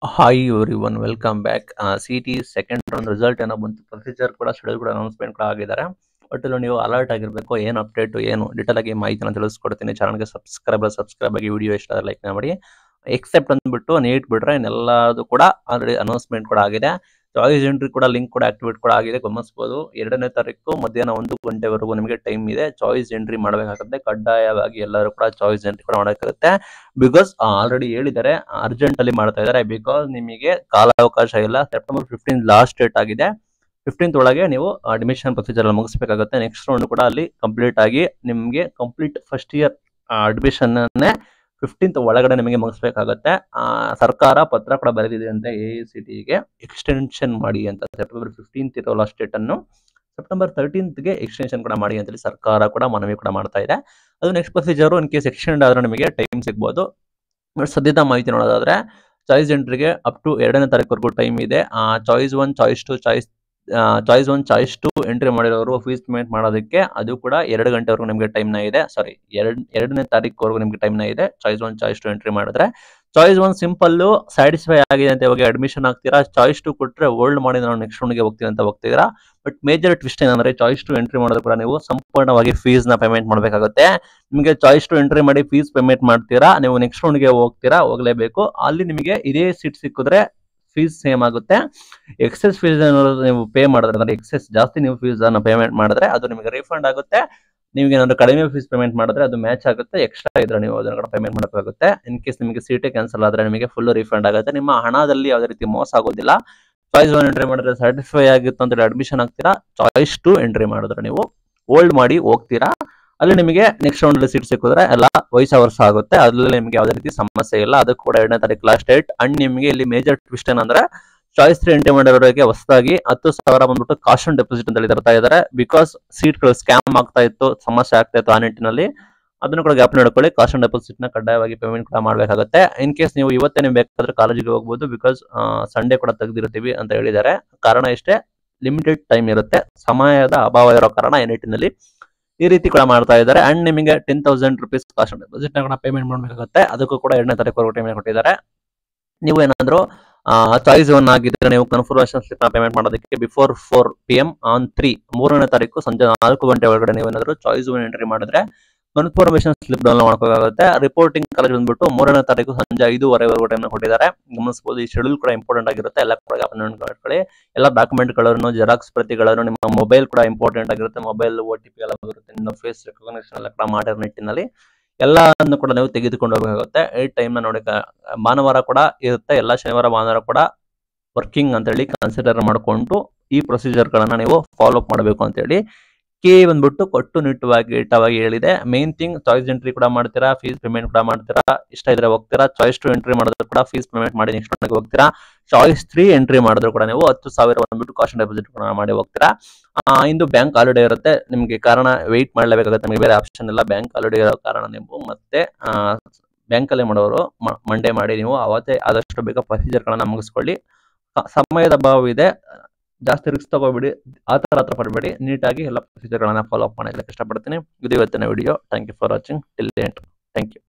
Hi everyone, welcome back. CT second round result ಏನೋ ಬಂತು, procedure ಕೂಡ ಶೆಡ್ಯೂಲ್ ಕೂಡ ಅನೌನ್ಸ್ಮೆಂಟ್ ಕೂಡ ಆಗಿದ್ದಾರೆ. ಬಟ್ ಇಲ್ಲಿ ನೀವು ಅಲರ್ಟ್ ಆಗಿರಬೇಕು, ಏನು ಅಪ್ಡೇಟ್ ಏನು ಡೀಟೇಲ್ ಆಗಿ ಮಾಹಿತಿನ ತಿಳಿಸ್ಕೊಡ್ತೀನಿ. ಚಾನಲ್ಗೆ ಸಬ್ಸ್ಕ್ರೈಬ್ ಆಗಿ ವಿಡಿಯೋ ಇಷ್ಟ ಆದರೆ ಲೈಕ್ ಮಾಡಿ. ಎಕ್ಸೆಪ್ಟ್ ಅಂದ್ಬಿಟ್ಟು ನೀಟ್ ಬಿಟ್ರೆ ಇನ್ನೆಲ್ಲದು ಕೂಡ ಆಲ್ರೆಡಿ ಅನೌನ್ಸ್ಮೆಂಟ್ ಕೂಡ ಆಗಿದೆ. ಚಾಯ್ಸ್ ಎಂಟ್ರಿ ಕೂಡ ಲಿಂಕ್ ಕೂಡ ಆಕ್ಟಿವೇಟ್ ಕೂಡ ಆಗಿದೆ, ಗಮನಿಸಬಹುದು. 2ನೇ ತಾರೀಕು ಮಧ್ಯಾಹ್ನ 1 ಗಂಟೆವರೆಗೂ ನಿಮಗೆ ಟೈಮ್ ಇದೆ. ಚಾಯ್ಸ್ ಎಂಟ್ರಿ ಮಾಡಬೇಕಾಗುತ್ತೆ, ಕಡ್ಡಾಯವಾಗಿ ಎಲ್ಲರೂ ಕೂಡ ಚಾಯ್ಸ್ ಎಂಟ್ರಿ ಕೂಡ ಮಾಡಬೇಕಾಗುತ್ತೆ. ಬಿಕಾಸ್ ಆಲ್ರೆಡಿ ಹೇಳಿದ್ದಾರೆ, ಅರ್ಜೆಂಟ್ ಅಲ್ಲಿ ಮಾಡ್ತಾ ಇದ್ದಾರೆ. ಬಿಕಾಸ್ ನಿಮಗೆ ಕಾಲಾವಕಾಶ ಇಲ್ಲ. ಸೆಪ್ಟೆಂಬರ್ 15 ಲಾಸ್ಟ್ ಡೇಟ್ ಆಗಿದೆ. 15th ಒಳಗೆ ನೀವು ಅಡ್ಮಿಷನ್ ಪ್ರೊಸೀಜರ್ ಅಲ್ಲಿ ಮುಗಿಸಬೇಕಾಗುತ್ತೆ. ನೆಕ್ಸ್ಟ್ ರೌಂಡ್ ಕೂಡ ಅಲ್ಲಿ ಕಂಪ್ಲೀಟ್ ಆಗಿ ನಿಮಗೆ ಕಂಪ್ಲೀಟ್ ಫಸ್ಟ್ ಇಯರ್ ಅಡ್ಮಿಷನ್ ಅನ್ನೇ 15th ಒಳಗಡೆ ನಿಮಗೆ ಮುಗಿಸ್ಬೇಕಾಗುತ್ತೆ. ಸರ್ಕಾರ ಪತ್ರ ಕೂಡ ಬರೆದಿದೆ ಅಂತ AICTE ಎಕ್ಸ್ಟೆನ್ಷನ್ ಮಾಡಿ ಅಂತ. ಸೆಪ್ಟೆಂಬರ್ 15th ಇರೋ ಲಾಸ್ಟ್ ಡೇಟ್ ಅನ್ನು ಸೆಪ್ಟೆಂಬರ್ 13th ಎಕ್ಸ್ಟೆನ್ಷನ್ ಕೂಡ ಮಾಡಿ ಅಂತೇಳಿ ಸರ್ಕಾರ ಕೂಡ ಮನವಿ ಕೂಡ ಮಾಡ್ತಾ ಇದೆ. ಅದು next procedure in case extend ಆದ್ರೆ ನಿಮಗೆ ಟೈಮ್ ಸಿಗ್ಬೋದು. ಬಟ್ ಸದ್ಯದ ಮಾಹಿತಿ ನೋಡೋದಾದ್ರೆ ಚಾಯ್ಸ್ ಎಂಟ್ರಿಗೆ ಅಪ್ ಟು 2ನೇ ತಾರೀಕುವರೆಗೂ ಟೈಮ್ ಇದೆ. ಚಾಯ್ಸ್ 1 ಚಾಯ್ಸ್ 2 ಎಂಟ್ರಿ ಮಾಡಿರೋರು ಫೀಸ್ ಪೇಮೆಂಟ್ ಮಾಡೋದಕ್ಕೆ ಅದು ಕೂಡ 2 ಗಂಟೆವರೆಗೂ ನಿಮಗೆ ಟೈಮ್ನ ಇದೆ. ಸಾರಿ, 2ನೇ ತಾರೀಕುವರೆಗೂ ನಿಮಗೆ ಟೈಮ್ನ ಇದೆ. ಚಾಯ್ಸ್ 1 ಚಾಯ್ಸ್ 2 ಎಂಟ್ರಿ ಮಾಡಿದ್ರೆ ಚಾಯ್ಸ್ 1 ಸಿಂಪಲ್ ಸ್ಯಾಟಿಸ್ಫೈ ಆಗಿದೆ ಅಂತ ಇವಾಗ ಅಡ್ಮಿಷನ್ ಆಗ್ತೀರಾ. ಚಾಯ್ಸ್ 2 ಕೊಟ್ಟರೆ ಹೋಲ್ಡ್ ಮಾಡಿ ನಾವು ನೆಕ್ಸ್ಟ್ ರೌಂಡ್ಗೆ ಹೋಗ್ತೀವಿ ಅಂತ ಹೋಗ್ತೀರಾ. ಬಟ್ ಮೇಜರ್ ಟ್ವಿಸ್ಟ್ ಏನಂದ್ರೆ ಚಾಯ್ಸ್ 2 ಎಂಟ್ರಿ ಮಾಡೋದು ಕೂಡ ನೀವು ಸಂಪೂರ್ಣವಾಗಿ ಫೀಸ್ ನ ಪೇಮೆಂಟ್ ಮಾಡಬೇಕಾಗುತ್ತೆ. ನಿಮಗೆ ಚಾಯ್ಸ್ 2 ಎಂಟ್ರಿ ಮಾಡಿ ಫೀಸ್ ಪೇಮೆಂಟ್ ಮಾಡ್ತೀರಾ, ನೀವು ನೆಕ್ಸ್ಟ್ ರೌಂಡ್ಗೆ ಹೋಗ್ತೀರಾ, ಹೋಗ್ಲೇಬೇಕು. ಅಲ್ಲಿ ನಿಮಗೆ ಇದೇ ಸೀಟ್ ಸಿಕ್ಕಿದ್ರೆ ಫೀಸ್ ಸೇಮ್ ಆಗುತ್ತೆ. ಎಕ್ಸೆಸ್ ಫೀಸ್ ನೀವು ಪೇ ಮಾಡಿದ್ರೆ, ಅಂದ್ರೆ ಎಕ್ಸೆಸ್ ಜಾಸ್ತಿ ನೀವು ಫೀಸ್ ಅನ್ನು ಪೇಮೆಂಟ್ ಮಾಡಿದ್ರೆ ಅದು ನಿಮಗೆ ರೀಫಂಡ್ ಆಗುತ್ತೆ. ನಿಮಗೆ ಏನಾದ್ರು ಕಡಿಮೆ ಫೀಸ್ ಪೇಮೆಂಟ್ ಮಾಡಿದ್ರೆ ಅದು ಮ್ಯಾಚ್ ಆಗುತ್ತೆ. ಎಕ್ಸ್ಟ್ರಾ ಇದ್ರೆ ನೀವು ಅದನ್ನ ಕೂಡ ಪೇಮೆಂಟ್ ಮಾಡಬೇಕಾಗುತ್ತೆ. ಇನ್ ಕೇಸ್ ನಿಮಗೆ ಸೀಟೇ ಕ್ಯಾನ್ಸಲ್ ಆದ್ರೆ ನಿಮಗೆ ಫುಲ್ ರೀಫಂಡ್ ಆಗುತ್ತೆ. ನಿಮ್ಮ ಹಣದಲ್ಲಿ ಯಾವುದೇ ರೀತಿ ಮೋಸ ಆಗೋದಿಲ್ಲ. ಚಾಯ್ಸ್ 1 ಎಂಟ್ರಿ ಮಾಡಿದ್ರೆ ಸರ್ಟಿಫೈ ಆಗಿತ್ತು ಅಂತ ಅಡ್ಮಿಷನ್ ಆಗ್ತೀರಾ. ಚಾಯ್ಸ್ 2 ಎಂಟ್ರಿ ಮಾಡಿದ್ರೆ ನೀವು ಹೋಲ್ಡ್ ಮಾಡಿ ಹೋಗ್ತೀರಾ. ಅಲ್ಲಿ ನಿಮಗೆ ನೆಕ್ಸ್ಟ್ ರೌಂಡ್ ಅಲ್ಲಿ ಸೀಟ್ ಸಿಕ್ಕಿದ್ರೆ ಎಲ್ಲ ವರ್ಷ ಆಗುತ್ತೆ. ಅದ್ರಲ್ಲಿ ನಿಮಗೆ ಯಾವುದೇ ರೀತಿ ಸಮಸ್ಯೆ ಇಲ್ಲ. ಅದಕ್ಕೆ ಕೂಡ 2ನೇ ತಾರೀಕು ಲಾಸ್ಟ್ ಡೇಟ್. ಅಂಡ್ ನಿಮಗೆ ಇಲ್ಲಿ ಮೇಜರ್ ಟ್ವಿಸ್ಟ್ ಏನಂದ್ರೆ ಚಾಯ್ಸ್ 3 ಎಂಟ್ರಿ ಮಾಡಿರೋರಿಗೆ ಹೊಸದಾಗಿ 10,000 ಬಂದ್ಬಿಟ್ಟು ಕಾಶನ್ ಡೆಪಾಸಿಟ್ ಅಂತ ಹೇಳಿ ತರ್ತಾ ಇದ್ದಾರೆ. ಬಿಕಾಸ್ ಸೀಟ್ಗಳು ಸ್ಕ್ಯಾಮ್ ಆಗ್ತಾ ಇತ್ತು, ಸಮಸ್ಯೆ ಆಗ್ತಾ ಇತ್ತು ಆ ನಿಟ್ಟಿನಲ್ಲಿ. ಅದನ್ನು ಕೂಡ ಗ್ಯಾಪ್ ನೋಡ್ಕೊಳ್ಳಿ. ಕಾಶನ್ ಡೆಪಾಸಿಟ್ ನ ಕಡ್ಡಾಯವಾಗಿ ಪೇಮೆಂಟ್ ಕೂಡ ಮಾಡಬೇಕಾಗುತ್ತೆ. ಇನ್ ಕೇಸ್ ನೀವು ಇವತ್ತೇ ನೀವು ಬೇಕಾದ್ರೆ ಕಾಲೇಜಿಗೆ ಹೋಗ್ಬೋದು. ಬಿಕಾಸ್ ಸಂಡೇ ಕೂಡ ತೆಗೆದಿರ್ತೀವಿ ಅಂತ ಹೇಳಿದ್ದಾರೆ. ಕಾರಣ ಇಷ್ಟೇ, ಲಿಮಿಟೆಡ್ ಟೈಮ್ ಇರುತ್ತೆ, ಸಮಯದ ಅಭಾವ ಇರೋ ಕಾರಣ ಈ ನಿಟ್ಟಿನಲ್ಲಿ ಈ ರೀತಿ ಕೂಡ ಮಾಡ್ತಾ ಇದ್ದಾರೆ. ಅಂಡ್ ನಿಮಗೆ 10,000 ರೂಪೀಸ್ ಕಾಶನ್ ಡೆಪಾಸಿಟ್ ನ ಕೂಡ ಪೇಮೆಂಟ್ ಮಾಡಬೇಕಾಗುತ್ತೆ. ಅದಕ್ಕೂ ಕೂಡ 2ನೇ ತಾರೀಕು ಟೈಮ್ ಕೊಟ್ಟಿದ್ದಾರೆ. ನೀವು ಏನಾದ್ರು ಚಾಯ್ಸ್ 1 ಆಗಿದ್ರೆ ನೀವು ಕನ್ಫರ್ಮೇಷನ್ ಸ್ಲಿಪ್ ನ ಪೇಮೆಂಟ್ ಮಾಡೋದಕ್ಕೆ ಬಿಫೋರ್ 4 PM ಆನ್ 3ನೇ ತಾರೀಕು ಸಂಜೆ 4 ಗಂಟೆ ಒಳಗಡೆ ನೀವು ಏನಾದ್ರು ಚಾಯ್ಸ್ 1 ಎಂಟ್ರಿ ಮಾಡಿದ್ರೆ ಕನ್ಫರ್ಮೇಷನ್ ಸ್ಲಿಪ್ ಡೌನ್ಲೋಡ್ ಮಾಡ್ಕೋಬೇಕಾಗುತ್ತೆ. ರಿಪೋರ್ಟಿಂಗ್ ಕಾಲೇಜ್ ಬಂದ್ಬಿಟ್ಟು 3ನೇ ತಾರೀಕು ಸಂಜೆ 5:15 ಟೈಮ್ ಕೊಟ್ಟಿದ್ದಾರೆ. ಗಮನಿಸಬಹುದು. ಈ ಶೆಡ್ಯೂಲ್ ಕೂಡ ಇಂಪಾರ್ಟೆಂಟ್ ಆಗಿರುತ್ತೆ. ಎಲ್ಲ ಕೂಡ ಮಾಡ್ಕೊಳ್ಳಿ. ಎಲ್ಲ ಡಾಕ್ಯುಮೆಂಟ್ ಗಳನ್ನು, ಜೆರಾಕ್ಸ್ ಪ್ರತಿಗಳನ್ನು, ನಿಮ್ಮ ಮೊಬೈಲ್ ಕೂಡ ಇಂಪಾರ್ಟೆಂಟ್ ಆಗಿರುತ್ತೆ. ಮೊಬೈಲ್ OTP ಎಲ್ಲ ಬರುತ್ತೆ. ನಿಮ್ಮ ಫೇಸ್ ರೆಕಗ್ನಿಷನ್ ಎಲ್ಲ ಕೂಡ ಮಾಡಿರೋ ನಿಟ್ಟಿನಲ್ಲಿ ಎಲ್ಲವನ್ನು ಕೂಡ ನೀವು ತೆಗೆದುಕೊಂಡು ಹೋಗಬೇಕಾಗುತ್ತೆ. ಈ ಟೈಮ್ ನ ನೋಡಿ, ಭಾನುವಾರ ಕೂಡ ಇರುತ್ತೆ. ಎಲ್ಲ ಶನಿವಾರ ಭಾನುವಾರ ಕೂಡ ವರ್ಕಿಂಗ್ ಅಂತ ಹೇಳಿ ಕನ್ಸಿಡರ್ ಮಾಡಿಕೊಂಡು ಈ ಪ್ರೊಸೀಜರ್ ಗಳನ್ನ ನೀವು ಫಾಲೋ ಅಪ್ ಮಾಡಬೇಕು ಅಂತ ಹೇಳಿ ಬಂದ್ಬಿಟ್ಟು ಕಟ್ಟುನಿಟ್ಟವಾಗಿ ಹೇಳಿದೆ. ಮೇನ್ ಥಿಂಗ್, ಚಾಯ್ಸ್ ಎಂಟ್ರಿ ಕೂಡ ಮಾಡ್ತೀರಾ, ಫೀಸ್ ಪೇಮೆಂಟ್ ಕೂಡ ಮಾಡ್ತೀರಾ, ಇಷ್ಟ ಇದ್ರೆ ಹೋಗ್ತೀರಾ. ಚಾಯ್ಸ್ 2 ಎಂಟ್ರಿ ಮಾಡಿದ್ರು ಕೂಡ ಫೀಸ್ ಪೇಮೆಂಟ್ ಮಾಡಿ ನೆಕ್ಸ್ಟ್ ರೌಂಡ್ಗೆ ಹೋಗ್ತೀರಾ. ಚಾಯ್ಸ್ 3 ಎಂಟ್ರಿ ಮಾಡಿದ್ರು ಕೂಡ ನೀವು 10,000 ಬಂದ್ಬಿಟ್ಟು ಕಾಶನ್ ಡೆಪಾಸಿಟ್ ಕೂಡ ಮಾಡಿ ಹೋಗ್ತೀರಾ. ಇಂದು ಬ್ಯಾಂಕ್ ಹಾಲಿಡೇ ಇರುತ್ತೆ. ನಿಮಗೆ ಕಾರಣ ವೆಯ್ಟ್ ಮಾಡಲೇಬೇಕಾಗುತ್ತೆ. ನಿಮಗೆ ಬೇರೆ ಆಪ್ಷನ್ ಇಲ್ಲ. ಬ್ಯಾಂಕ್ ಹಾಲಿಡೇ ಇರೋ ಕಾರಣ ನೀವು ಮತ್ತೆ ಬ್ಯಾಂಕ್ ಅಲ್ಲೇ ಮಾಡೋರು ಮಂಡೇ ಮಾಡಿ ನೀವು ಅವತ್ತೇ ಆದಷ್ಟು ಬೇಗ ಪ್ರೊಸೀಜರ್ ಗಳನ್ನ ಮುಗಿಸ್ಕೊಳ್ಳಿ. ಸಮಯದ ಅಭಾವ ಇದೆ, ಜಾಸ್ತಿ ರಿಸ್ಕ್ ತಗೋಬೇಡಿ, ಆ ತರ ಪಡಬೇಡಿ. ನೀಟಾಗಿ ಎಲ್ಲ ಪ್ರೊಸೀಜರ್ ಗಳನ್ನ ಫಾಲೋ ಅಪ್ ಮಾಡಲಿಕ್ಕೆ ಇಷ್ಟಪಡ್ತೀನಿ. ಇದು ಇವತ್ತಿನ video. Thank you for watching till the end. Thank you.